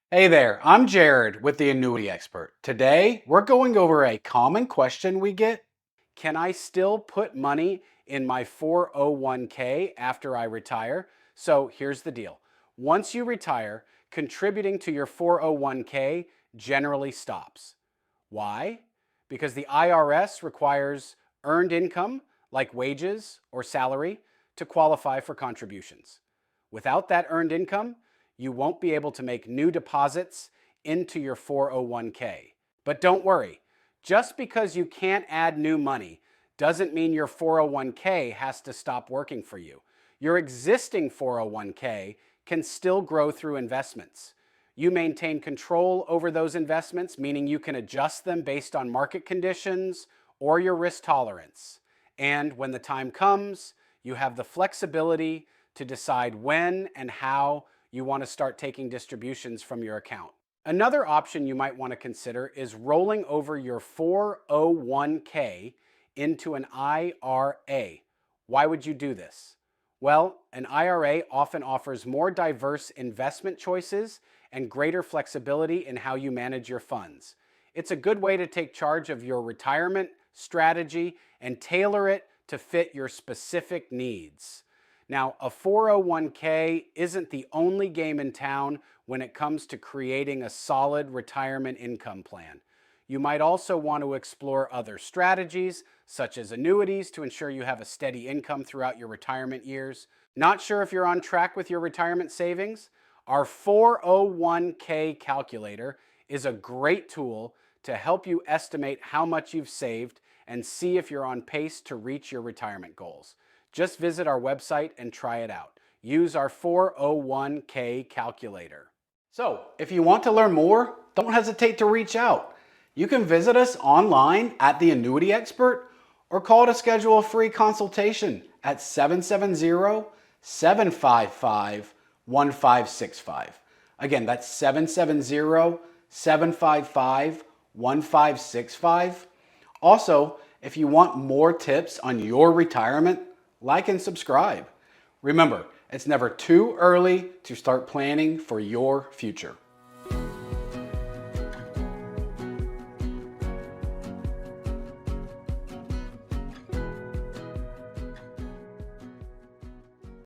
Hey there, I'm Jared with the Annuity Expert. Today, we're going over a common question we get. Can I still put money in my 401k after I retire? So here's the deal. Once you retire, contributing to your 401k generally stops. Why? Because the IRS requires earned income, like wages or salary, to qualify for contributions. Without that earned income, you won't be able to make new deposits into your 401k. But don't worry, just because you can't add new money doesn't mean your 401k has to stop working for you. Your existing 401k can still grow through investments. You maintain control over those investments, meaning you can adjust them based on market conditions or your risk tolerance. And when the time comes, you have the flexibility to decide when and how you want to start taking distributions from your account. Another option you might want to consider is rolling over your 401k into an IRA. Why would you do this? Well, an IRA often offers more diverse investment choices and greater flexibility in how you manage your funds. It's a good way to take charge of your retirement strategy and tailor it to fit your specific needs. Now, a 401k isn't the only game in town when it comes to creating a solid retirement income plan. You might also want to explore other strategies, such as annuities, to ensure you have a steady income throughout your retirement years. Not sure if you're on track with your retirement savings? Our 401k calculator is a great tool to help you estimate how much you've saved and see if you're on pace to reach your retirement goals. Just visit our website and try it out. Use our 401k calculator. So, if you want to learn more, don't hesitate to reach out. You can visit us online at The Annuity Expert or call to schedule a free consultation at 770-755-1565. Again, that's 770-755-1565. Also, if you want more tips on your retirement, like and subscribe. Remember, it's never too early to start planning for your future.